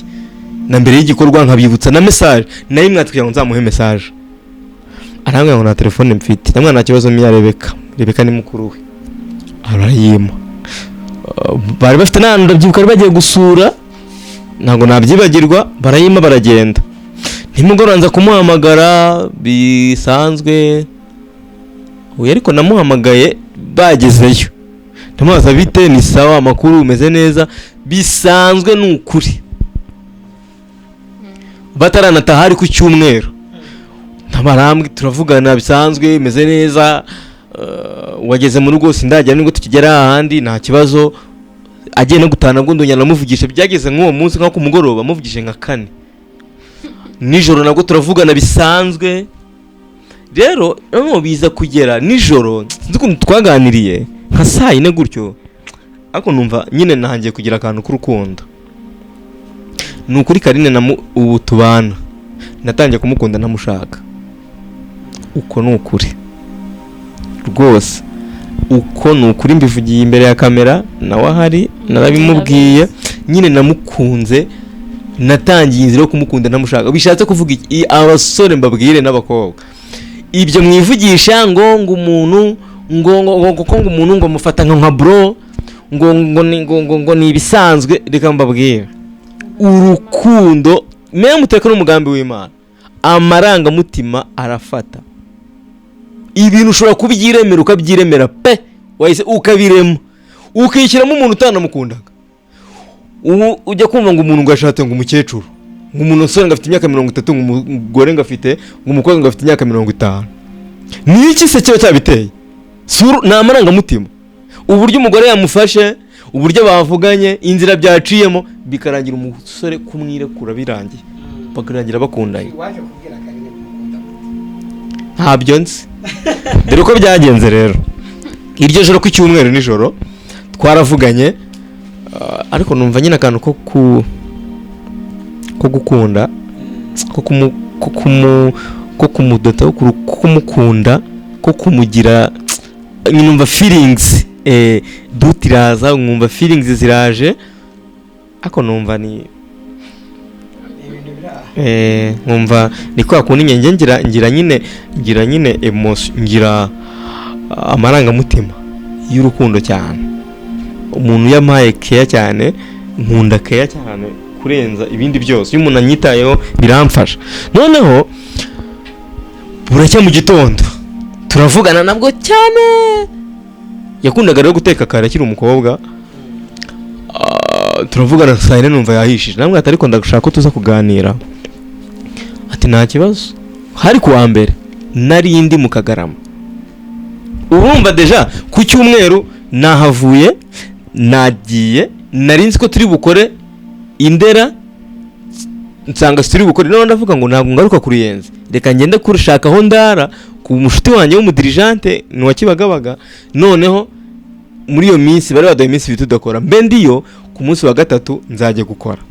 [SPEAKER 1] na mbere y'igikorwa nkabibutsa na message nayo mwatwiye ngo nzamuhe message arambwira ngo na telefone mfite namwe nta kibazo miya Rebeka ni mukuru we arayima bari bafite ndabyibuka bagiye gusura ntabwo nabyibagirwa barayima baragenda nimugoroba nza kumuhamagara bisanzwe uyu ariko namuhamagaye bagezeyo ndamubaza bite ni sawa amakuru umeze neza bisanzwe n'ukuri bataranataha ari ku cyumweru ntabarambwe turavugana bisanzwe imeze neza wageze mu rugo sindajya nubwo tukigera ahandi nta kibazo agiye no gutana bwo ndunya namuvugisha byageze nk'uwo munsi nko ku mugoroba muvugije nka 4 nijoro nabwo turavugana bisanzwe rero biza kugera nijoro nzi ukuntu twaganiriye nka 4 gutyo ariko numva nyine nahangiye kugira akantu k'urukundo ni ukuri Karine ubu tubana natangiye kumukunda ntamushaka uko ni ukuri rwose uko ni ukuri mbivugiye imbere ya kamera nawe ahari narabimubwiye nyine namukunze natangiye inzira yo kumukunda ntamushaka bishatse kuvuga abasore mbabwire n'abakobwa ibyo mwivugisha ngo umuntu ngo mufata nka bro ngo ni ibisanzwe reka mbabwire urukundo mwe muteka n'umugambi w'Imana amarangamutima arafata ibintu ushobora kubyiremera ukabyiremera pe wahise ukabirema ukishyiramo umuntu utanamukundaga ubu ujya kumva ngo umuntu ngo ashatse ngo umukecuru ngo umuntu usore ngo afite imyaka 30 ngo umugore ngo afite ngo umukobwa ngo afite imyaka 50 ni iki se cyo cyabiteye ni amarangamutima uburyo umugore yamufashe uburyo bavuganye inzira byaciyemo bikarangira umusore kumwirekura birangiye bakarangira bakundanye ntabyo nzi dore uko byagenze rero iryo joro ku cyumweru nijoro twaravuganye ariko numva nyine akantu ko gukunda ko kumudota ko kumukunda ko kumugira numva feelings dutiraza numva feelings ziraje ako numva ni numva niko akunda inyenye ngira nyine emotion ngira amarangamutima y'urukundo cyane umuntu yamaye care cyane nkunda care cyane kurenza ibindi byose iyo umuntu anyitayeho biramfasha noneho buracya mu gitondo turavugana nabwo cyane yakundaga rero guteka kare akiri umukobwa turavugana saa 4 numva yahishije namwe ariko ndashaka ko tuza kuganira ati nta kibazo hari kuwa mbere nari ndi mu Kagarama urumva deja ku cyumweru nahavuye nagiye nari nzi ko turi bukore Indera nsanga turi bukore none ndavuga ngo ntabwo ngaruka kuri Yenze reka ngende kurushaka aho ndara ku mushuti wanjye w'umudirigente ni wakibagabaga noneho muri iyo minsi bari baduye iminsi bitudakora mbe ndiyo ku munsi wa 3 nzaje gukora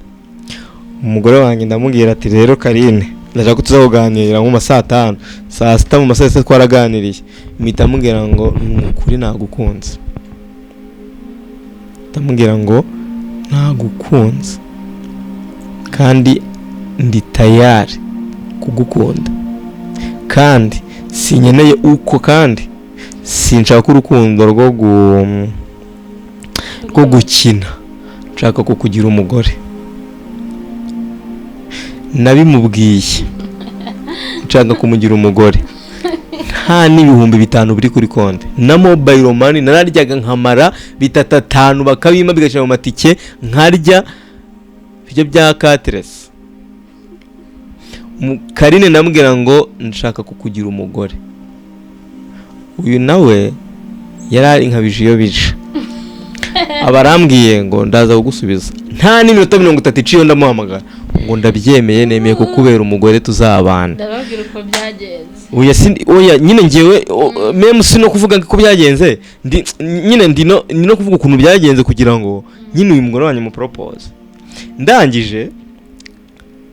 [SPEAKER 1] umugore wanjye ndamubwira ati rero Karine ndashaka tuzaganira mu saa 5 saa 6 mu masaha twaraganiriye mpita mubwira ngo kuri nagukunze ndamubwira ngo nagukunze kandi ndi tayari kugukunda kandi sinyeneye uko kandi sinshaka urukundo rwo gukina nshaka kukugira umugore nabimubwiye nshaka kumugira umugore nta n'ibihumbi 5 biri kuri konti na mobile money nararyaga nkamara 5 bakabima bigashira mu matike nkarya byo bya Katres Karine namubwira ngo nshaka kukugira umugore uyu nawe yarari nkabije iyo bije abarambwiye ngo ndaza kugusubiza nta n'iminota 30 iciye ndamuhamagara ngo ndabyemeye nemeye kukubera umugore tuzabana
[SPEAKER 3] ndababwira uko byagenze
[SPEAKER 1] oya nyine ngewe meme sino kuvuga ko byagenze nyine ndino kuvuga ukuntu byagenze kugira ngo nyine uyu mugore wanyu mu propose ndangije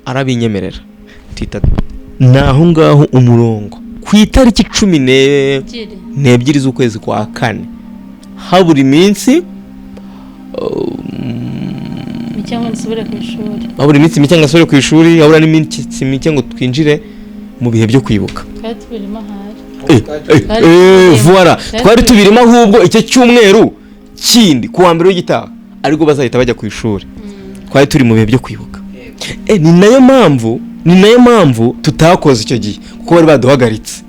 [SPEAKER 1] arabinyemerera tita naho ngaho umurongo ku itariki 12 z'ukwezi kwa 4 habura iminsi
[SPEAKER 3] mike ngo nsubire ku ishuri.
[SPEAKER 1] habura iminsi mike ngo asubire ku ishuri, habura n'iminsi mike ngo twinjire mu bihe byo kwibuka.
[SPEAKER 3] Twari tubirimo ahari.
[SPEAKER 1] Voilà, twari tubirimo ahubwo icyo cyumweru kindi kuwa mbere w'igitaha ariko bazahita bajya ku ishuri. Twari turi mu bihe byo kwibuka. Ni nayo mpamvu tutakoze icyo gihe kuko bari baduhagaritse.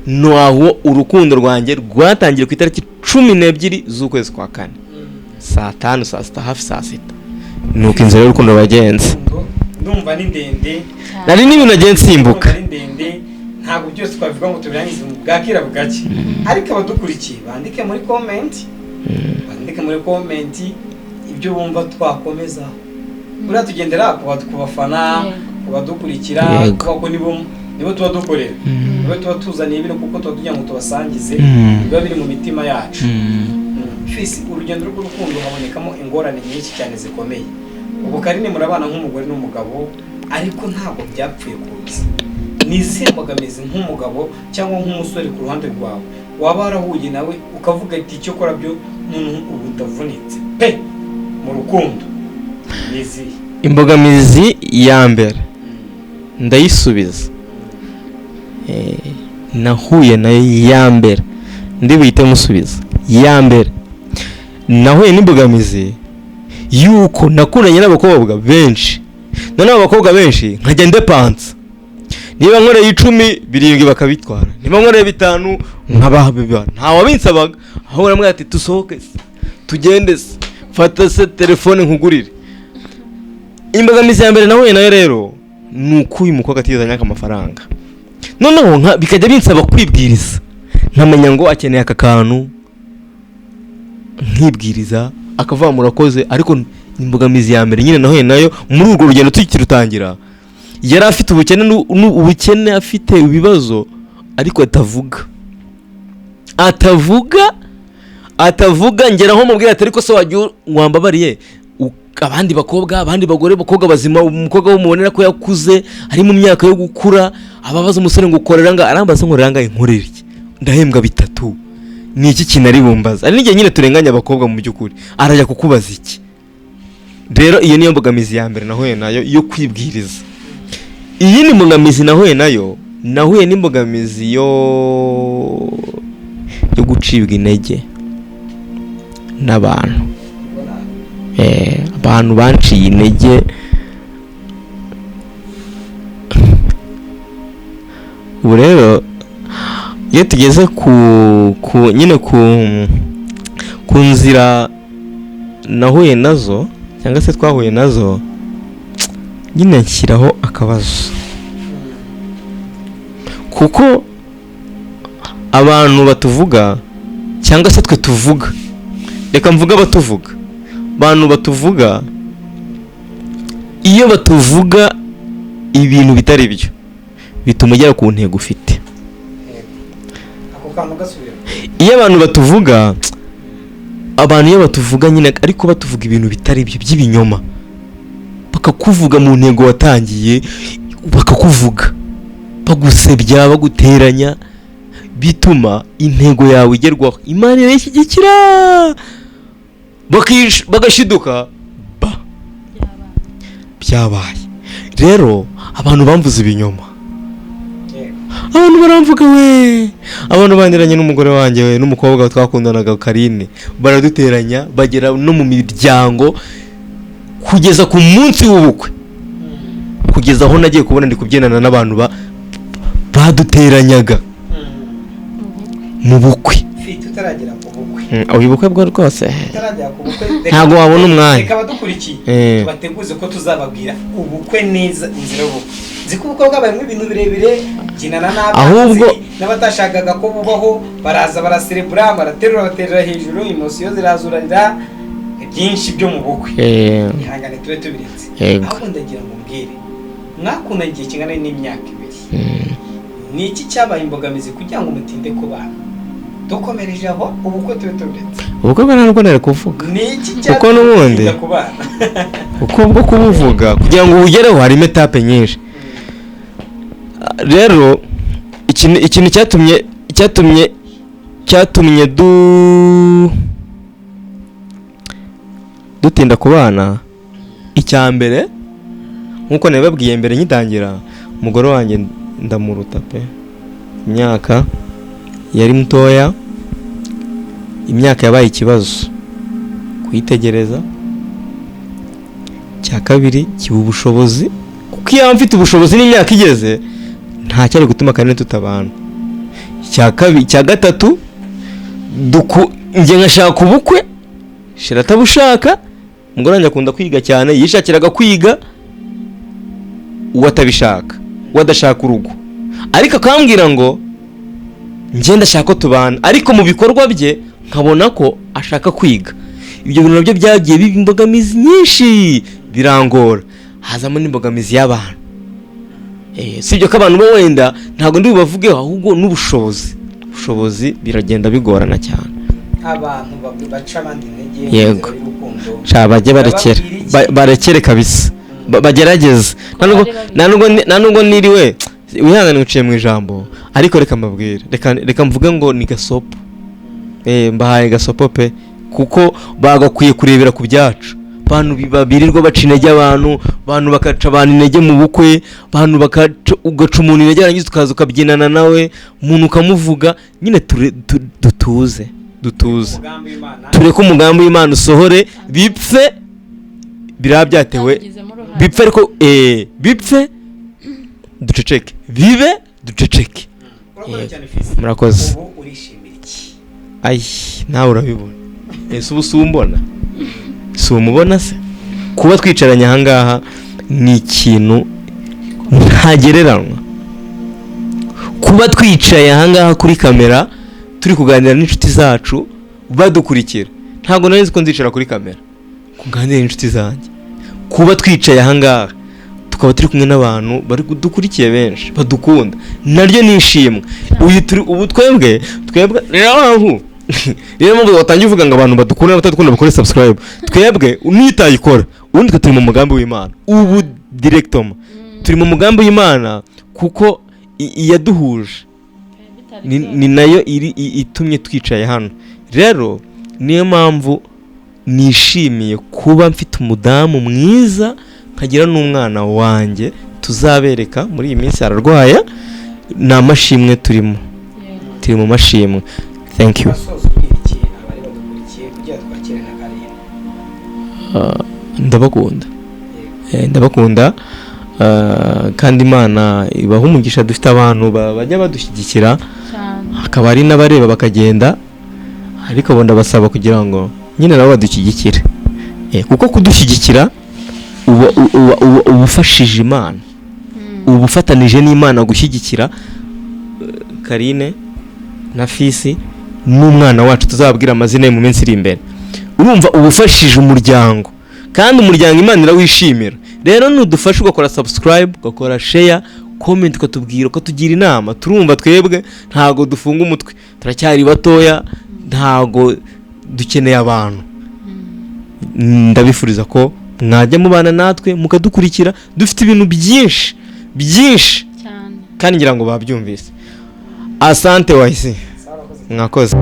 [SPEAKER 1] Naho urukundo rwanjye rwatangiye ku itariki 12 z'ukwezi kwa 4 saa 5 saa 6 hafi saa 6. Nuko inzira y'urukundo bagenze.
[SPEAKER 2] Ndumva ni ndende.
[SPEAKER 1] Nari n'ibintu nagiye nsimbuka.
[SPEAKER 2] Ni ndende. Ntabwo byose twavuga ngo tubirangize mu bwakira bugake. Ariko abadukurikiye bandike muri comment. Ibyo bumva twakomeza. Buriya tugendera ku bafana, ku badukurikira, kuko nibo tuba dukorera. Nibo tuba tuzaniye ibintu kuko tuba tugira ngo tubasangize biba biri mu mitima yacu. Fisi urugendo rw'urukundo habonekamo ingorane nyinshi cyane zikomeye. Ubu Karine murabana nk'umugore n'umugabo ariko ntabwo byapfuye kuza. Ni isimbagamizi nk'umugabo cyangwa nk'umusore ku ruhande rwawe waba warahuye nawe ukavuga ati icyo kora byo ubu ndavunitse pe mu rukundo. Nizi
[SPEAKER 1] imbogamizi ya mbere ndayisubiza. Nahuye nayo ya mbere ndi bihite musubiza. Ya mbere nahuye n'imbogamizi yuko nakundanye n'abakobwa benshi, none abakobwa benshi nkajya ndepansa. Niba nkoreye 10 birindwi bakabitwara, niba nkoreye 5 nkabahaba. Nta wabinsabaga aho ramwe ati tusohoke tugende fata se telefone nkugurire. Imbogamizi ya mbere nahuye nayo rero nuko uyu mukobwa atizanya amafaranga. Noneho bikajya binsaba kwibwiriza, nkamenya ngo akeneye aka kantu nkibwiriza akava murakoze. Ariko imbogamizi ya mbere nyine nahuye nayo muri urwo rugendo tukirutangira, yari afite ubukene afite ibibazo ariko atavuga ngeraho mubwira ati ariko se wagiye wambabariye abandi bakobwa abandi bagore bakobwa bazima, umukobwa w'umubonera ko yakuze ari mu myaka yo gukura ababaza umusore ngo ukorera nga arambaza nkorera nga inkorera iki ndahembwa 3 ni iki kintu ari bumbaza. Ari n'igihe nyine turenganya abakobwa mu by'ukuri arajya kukubaza iki. Rero iyo niyo mbogamizi ya mbere nahuye nayo yo kwibwiriza. Iyi ni mbogamizi nahuye nayo, nahuye n'imbogamizi yo gucibwa intege n'abantu. Abantu banciye intege ubu rero iyo tugeze nyine ku nzira nahuye nazo cyangwa se twahuye nazo, nyine nshyiraho akabazo kuko abantu batuvuga cyangwa se twe tuvuga, reka mvuga batuvuga, abantu batuvuga iyo batuvuga ibintu bitari byo bituma ugera ku ntego ufite. Iyo abantu batuvuga, abantu iyo batuvuga nyine ariko batuvuga ibintu bitari byo by'ibinyoma, bakakuvuga mu ntego watangiye, bakakuvuga bagusebya baguteranya, bituma intego yawe igerwaho. Imana irashyigikira bagashiduka byabaye. Rero abantu bamvuze ibinyoma, abantu baramvuga we, abantu bandiranye n'umugore wanjye we n'umukobwa twakundanaga Karine baraduteranya bagera no mu miryango kugeza ku munsi w'ubukwe, kugeza aho nagiye kubona ndi kubyinana n'abantu baduteranyaga mu bukwe.
[SPEAKER 2] Tutaragera ku bukwe,
[SPEAKER 1] uyu bukwe bwo rwose
[SPEAKER 2] tutaragera ku bukwe
[SPEAKER 1] ntabwo wabona umwanya.
[SPEAKER 2] Reka badukurikiye tubateguze ko tuzababwira ubukwe neza, inzira y'ubukwe. Nzi ko ubukwe bwabayemo ibintu birebire, ginana n'abanzi n'abatashakaga ko bubaho, baraza baraserebura, baraterura hejuru, emosiyo zirazurarira byinshi byo mu bukwe. Ihangane tube tubirenze. Aho ndagira ngo mbwire, mwakunda igihe kingana n'imyaka 2. Ni iki cyabaye imbogamizi kugira ngo mutinde ku bana? Dukomereje aho ubukwe tube tubirenze. Ubukwe bwa ntabwo nari kuvuga. Ni iki
[SPEAKER 1] kuko n'ubundi uko bwo kubuvuga kugira ngo ugereho hari etape nyinshi. Rero ikintu cyatumye dutinda ku bana icya mbere nkuko nabibabwiye mbere ngitangira, umugore wanjye ndamuruta pe, imyaka yari mutoya, imyaka yabaye ikibazo kuyitegereza. Cya kabiri kiba ubushobozi, kuko iyo mfite ubushobozi n'imyaka igeze nta cyari gutuma kandi tutabana. Cya gatatu njye ngashaka ubukwe, shira atabushaka. Umugore wanjye akunda kwiga cyane, yishakiraga kwiga uwo atabishaka, uwo adashaka urugo, ariko akambwira ngo njye ndashaka ko tubana, ariko mu bikorwa bye nkabona ko ashaka kwiga. Ibyo bintu nabyo byagiye biba imbogamizi nyinshi, birangora, hazamo n'imbogamizi y'abantu. Si ibyo ko abantu bo wenda ntabwo ndi bubavugeho, ahubwo n'ubushobozi biragenda bigorana cyane.
[SPEAKER 2] Abantu baca abandi intege,
[SPEAKER 1] yego, bajye barekere kabisa, bagerageze. Nta nubwo niriwe wihangane uciye mu ijambo, ariko reka mbabwire, reka mvuge ngo ni gasopo. Mbahaye gasopo pe, kuko bagakwiye kurebera ku byacu. Abantu birirwa baca intege abantu bakaca abantu intege mu bukwe, abantu ugaca umuntu intege yarangiza ukaza ukabyinana nawe, umuntu ukamuvuga. Nyine dutuze tureke umugambi w'Imana usohore, bipfe biraba byatewe, bipfe ariko bipfe duceceke, bibe duceceke. Murakoze. Nawe urabibona, ese ubu si umbona, si umubona se? Kuba twicaranye ahangaha ni ikintu ntagereranywa. Kuba twicaye ahangaha kuri kamera turi kuganira n'inshuti zacu badukurikira, ntabwo nari nzi ko nzicara kuri kamera kuganira n'inshuti zanjye. Kuba twicaye ahangaha tukaba turi kumwe n'abantu bari kudukurikiye benshi badukunda, naryo nishimwe. Ubu twebwe rero mpamvu watangiye uvuga ngo abantu badukunda n'abatadukunda bakore subscribe. Twebwe nitayikora ubundi twe turi mu mugambi w'Imana, ubu directement turi mu mugambi w'Imana, kuko iyaduhuje ni nayo itumye twicaye hano. Rero niyo mpamvu nishimiye kuba mfite umudamu mwiza, nkagira n'umwana wanjye tuzabereka muri iyi minsi ararwaye. Ni amashimwe turimo, turi mu mashimwe. Thank you. Ndabakunda kandi Imana ibaha umugisha. Dufite abantu bajya badushyigikira, hakaba hari n'abareba bakagenda, ariko bo ndabasaba kugira ngo nyine nabo badushyigikire, kuko kudushyigikira uba ufashije Imana, uba ufatanije n'Imana gushyigikira Karine na Fisi n'umwana wacu tuzababwira amazina ye mu minsi iri imbere. Urumva uba ufashije umuryango, kandi umuryango Imana irawishimira. Rero nudufasha ugakora subscribe, ugakora share, comment, ukatubwira, ukatugira inama. Turumva twebwe ntago dufunga umutwe, turacyari batoya, ntago dukeneye abantu. Ndabifuriza ko mwajya mubana natwe mukadukurikira, dufite ibintu byinshi cyane, kandi ngira ngo babyumvise. Asante wahisi, mwakoze.